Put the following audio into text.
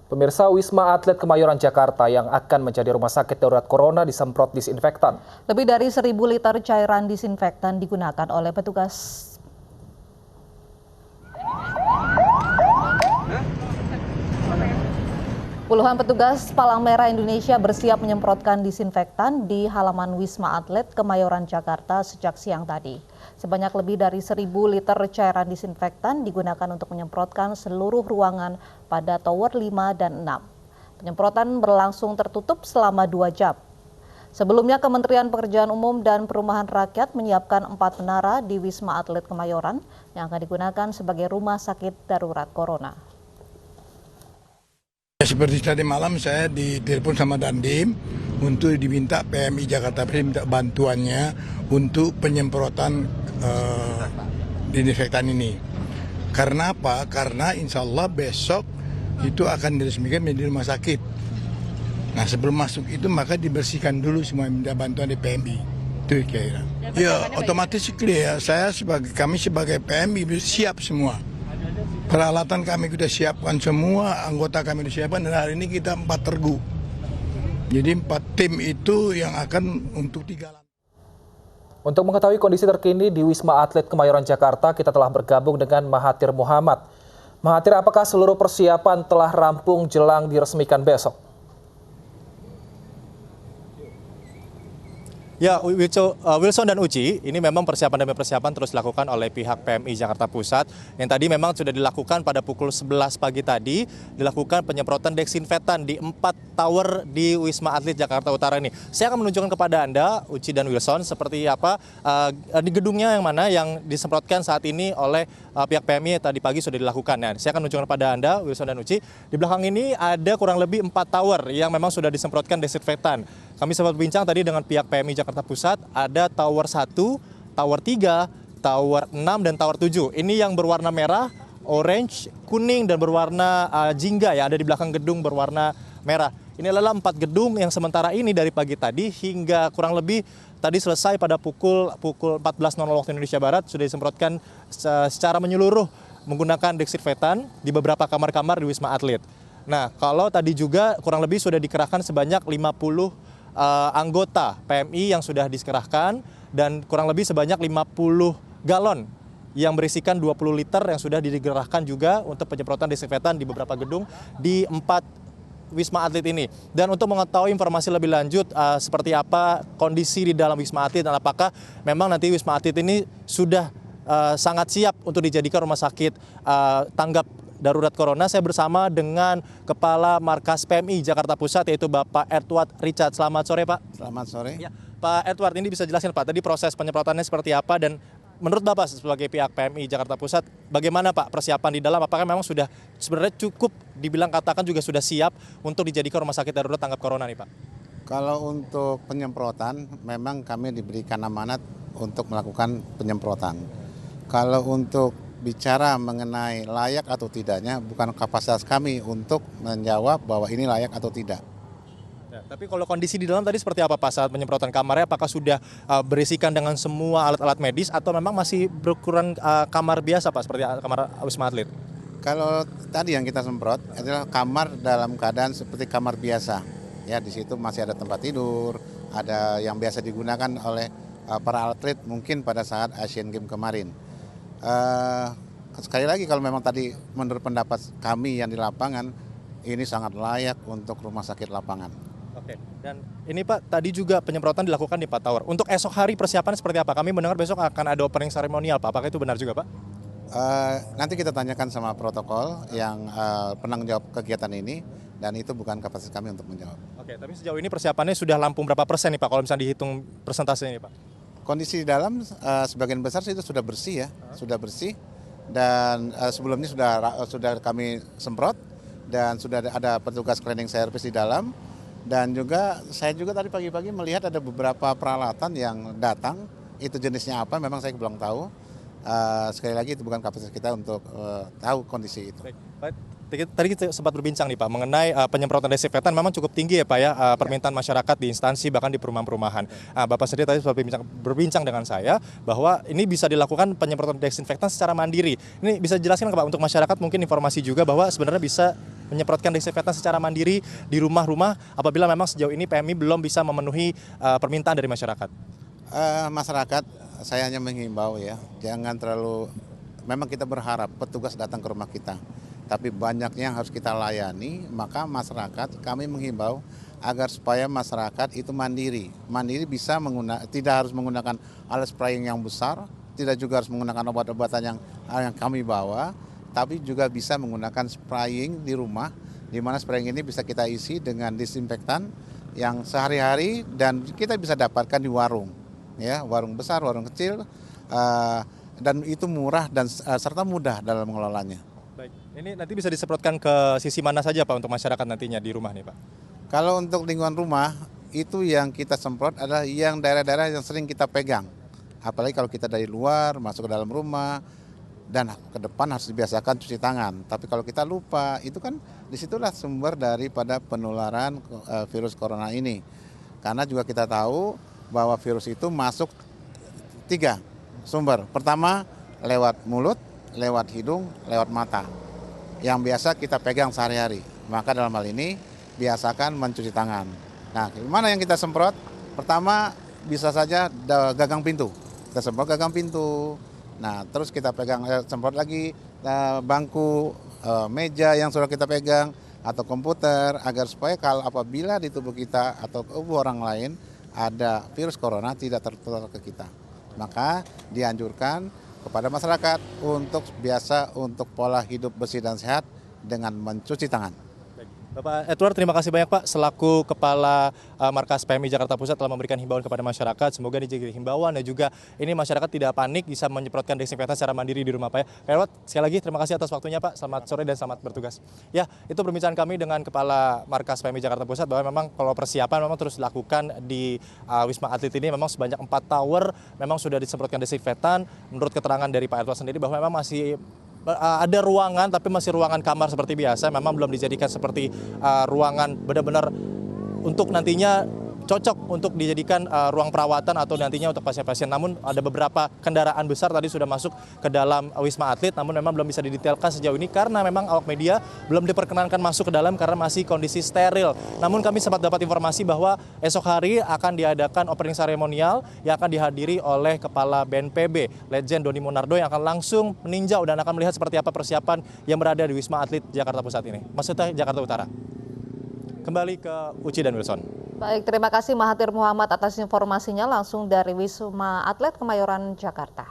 Pemirsa, Wisma Atlet Kemayoran Jakarta yang akan menjadi rumah sakit darurat corona disemprot disinfektan. Lebih dari 1.000 liter cairan disinfektan digunakan oleh petugas. Puluhan petugas Palang Merah Indonesia bersiap menyemprotkan disinfektan di halaman Wisma Atlet Kemayoran Jakarta sejak siang tadi. Sebanyak lebih dari 1.000 liter cairan disinfektan digunakan untuk menyemprotkan seluruh ruangan pada tower 5 dan 6. Penyemprotan berlangsung tertutup selama 2 jam. Sebelumnya Kementerian Pekerjaan Umum dan Perumahan Rakyat menyiapkan 4 menara di Wisma Atlet Kemayoran yang akan digunakan sebagai rumah sakit darurat corona. Seperti tadi malam saya ditelepon sama Dandim untuk diminta PMI Jakarta minta bantuannya untuk penyemprotan disinfektan ini. Karena apa? Karena insya Allah besok itu akan diresmikan menjadi rumah sakit. Nah sebelum masuk itu maka dibersihkan dulu semua minta bantuan di PMI. Itu kira. Ya otomatis clear. Kami sebagai PMI siap semua. Peralatan kami sudah siapkan semua, anggota kami sudah siapkan, dan hari ini kita 4 tergu. Jadi 4 tim itu yang akan untuk 3 lantai. Untuk mengetahui kondisi terkini di Wisma Atlet Kemayoran Jakarta, kita telah bergabung dengan Mahathir Muhammad. Mahathir, apakah seluruh persiapan telah rampung jelang diresmikan besok? Ya, Wilson dan Uci, ini memang persiapan demi persiapan terus dilakukan oleh pihak PMI Jakarta Pusat. Yang tadi memang sudah dilakukan pada pukul 11 pagi tadi, dilakukan penyemprotan desinfektan di 4 tower di Wisma Atlet Jakarta Utara ini. Saya akan menunjukkan kepada Anda, Uci dan Wilson, seperti apa di gedungnya yang mana yang disemprotkan saat ini oleh pihak PMI tadi pagi sudah dilakukan. Nah, saya akan menunjukkan kepada Anda, Wilson dan Uci, di belakang ini ada kurang lebih 4 tower yang memang sudah disemprotkan desinfektan. Kami sempat berbincang tadi dengan pihak PMI Jakarta Pusat, ada Tower 1, Tower 3, Tower 6, dan Tower 7. Ini yang berwarna merah, orange, kuning, dan berwarna jingga ya, ada di belakang gedung berwarna merah. Ini adalah 4 gedung yang sementara ini dari pagi tadi hingga kurang lebih tadi selesai pada pukul 14.00 waktu Indonesia Barat sudah disemprotkan secara menyeluruh menggunakan desinfektan di beberapa kamar-kamar di Wisma Atlet. Nah, kalau tadi juga kurang lebih sudah dikerahkan sebanyak 50 anggota PMI yang sudah dikerahkan dan kurang lebih sebanyak 50 galon yang berisikan 20 liter yang sudah digerahkan juga untuk penyemprotan desinfektan di beberapa gedung di 4 Wisma Atlet ini. Dan untuk mengetahui informasi lebih lanjut seperti apa kondisi di dalam Wisma Atlet dan apakah memang nanti Wisma Atlet ini sudah sangat siap untuk dijadikan rumah sakit tanggap darurat corona, saya bersama dengan Kepala Markas PMI Jakarta Pusat yaitu Bapak Edward Richard. Selamat sore Pak. Selamat sore. Ya, Pak Edward, ini bisa jelaskan Pak, tadi proses penyemprotannya seperti apa dan menurut Bapak sebagai pihak PMI Jakarta Pusat, bagaimana Pak persiapan di dalam? Apakah memang sudah sebenarnya cukup dibilang katakan juga sudah siap untuk dijadikan rumah sakit darurat tanggap corona nih Pak? Kalau untuk penyemprotan, memang kami diberikan amanat untuk melakukan penyemprotan. Kalau untuk bicara mengenai layak atau tidaknya, bukan kapasitas kami untuk menjawab bahwa ini layak atau tidak. Ya, tapi kalau kondisi di dalam tadi seperti apa Pak saat penyemprotan kamarnya? Apakah sudah berisikan dengan semua alat-alat medis atau memang masih berkurang kamar biasa Pak, seperti kamar Wisma Atlet? Kalau tadi yang kita semprot adalah kamar dalam keadaan seperti kamar biasa. Ya, di situ masih ada tempat tidur, ada yang biasa digunakan oleh para atlet mungkin pada saat Asian Games kemarin. Sekali lagi kalau memang tadi menurut pendapat kami yang di lapangan ini sangat layak untuk rumah sakit lapangan. Oke, dan ini Pak tadi juga penyemprotan dilakukan di 4 tower. Untuk esok hari persiapan seperti apa? Kami mendengar besok akan ada opening seremonial Pak. Apakah itu benar juga Pak? Nanti kita tanyakan sama protokol yang penanggung jawab kegiatan ini dan itu bukan kapasitas kami untuk menjawab. Oke, tapi sejauh ini persiapannya sudah rampung berapa persen nih Pak kalau misalnya dihitung persentasenya ini Pak? Kondisi di dalam sebagian besar itu sudah bersih ya, sudah bersih dan sebelumnya sudah kami semprot dan sudah ada petugas cleaning service di dalam dan juga saya juga tadi pagi-pagi melihat ada beberapa peralatan yang datang, itu jenisnya apa memang saya belum tahu. Sekali lagi itu bukan kapasitas kita untuk tahu kondisi itu. Baik. Tadi kita sempat berbincang nih Pak mengenai penyemprotan desinfektan memang cukup tinggi ya Pak ya, permintaan masyarakat di instansi bahkan di perumahan-perumahan. Bapak sendiri tadi sempat berbincang dengan saya bahwa ini bisa dilakukan penyemprotan desinfektan secara mandiri. Ini bisa dijelaskan nggak Pak untuk masyarakat mungkin informasi juga bahwa sebenarnya bisa menyemprotkan desinfektan secara mandiri di rumah-rumah apabila memang sejauh ini PMI belum bisa memenuhi permintaan dari masyarakat. Masyarakat saya hanya menghimbau ya, jangan terlalu, memang kita berharap petugas datang ke rumah kita. Tapi banyaknya yang harus kita layani, maka masyarakat kami menghimbau agar supaya masyarakat itu mandiri. Mandiri bisa tidak harus menggunakan alat spraying yang besar, tidak juga harus menggunakan obat-obatan yang kami bawa, tapi juga bisa menggunakan spraying di rumah, di mana spraying ini bisa kita isi dengan disinfektan yang sehari-hari dan kita bisa dapatkan di warung, ya, warung besar, warung kecil, dan itu murah dan serta mudah dalam mengelolanya. Baik, ini nanti bisa disemprotkan ke sisi mana saja Pak untuk masyarakat nantinya di rumah nih Pak? Kalau untuk lingkungan rumah, itu yang kita semprot adalah yang daerah-daerah yang sering kita pegang. Apalagi kalau kita dari luar, masuk ke dalam rumah, dan ke depan harus dibiasakan cuci tangan. Tapi kalau kita lupa, itu kan disitulah sumber daripada penularan virus corona ini. Karena juga kita tahu bahwa virus itu masuk 3 sumber. Pertama, lewat mulut, lewat hidung, lewat mata. Yang biasa kita pegang sehari-hari. Maka dalam hal ini biasakan mencuci tangan. Nah, mana yang kita semprot? Pertama bisa saja gagang pintu. Kita semprot gagang pintu. Nah, terus kita pegang semprot lagi bangku, meja yang sudah kita pegang atau komputer agar supaya kalau apabila di tubuh kita atau tubuh orang lain ada virus corona tidak tertular ke kita. Maka dianjurkan kepada masyarakat untuk pola hidup bersih dan sehat dengan mencuci tangan. Bapak Edward, terima kasih banyak Pak selaku Kepala Markas PMI Jakarta Pusat telah memberikan himbauan kepada masyarakat. Semoga dijadi himbauan dan juga ini masyarakat tidak panik bisa menyemprotkan desinfektan secara mandiri di rumah Pak ya. Pak Edward, sekali lagi terima kasih atas waktunya Pak. Selamat sore dan selamat bertugas. Ya, itu perbincangan kami dengan Kepala Markas PMI Jakarta Pusat bahwa memang kalau persiapan memang terus dilakukan di Wisma Atlet ini memang sebanyak 4 tower memang sudah disemprotkan desinfektan. Menurut keterangan dari Pak Edward sendiri bahwa memang masih ada ruangan tapi masih ruangan kamar seperti biasa, memang belum dijadikan seperti ruangan benar-benar untuk nantinya cocok untuk dijadikan ruang perawatan atau nantinya untuk pasien-pasien. Namun ada beberapa kendaraan besar tadi sudah masuk ke dalam Wisma Atlet, namun memang belum bisa didetailkan sejauh ini karena memang awak media belum diperkenankan masuk ke dalam karena masih kondisi steril. Namun kami sempat dapat informasi bahwa esok hari akan diadakan opening seremonial yang akan dihadiri oleh Kepala BNPB, Legend Doni Monardo yang akan langsung meninjau dan akan melihat seperti apa persiapan yang berada di Wisma Atlet Jakarta Pusat ini. Maksudnya Jakarta Utara. Kembali ke Uci dan Wilson. Baik, terima kasih Mahathir Muhammad atas informasinya langsung dari Wisma Atlet Kemayoran, Jakarta.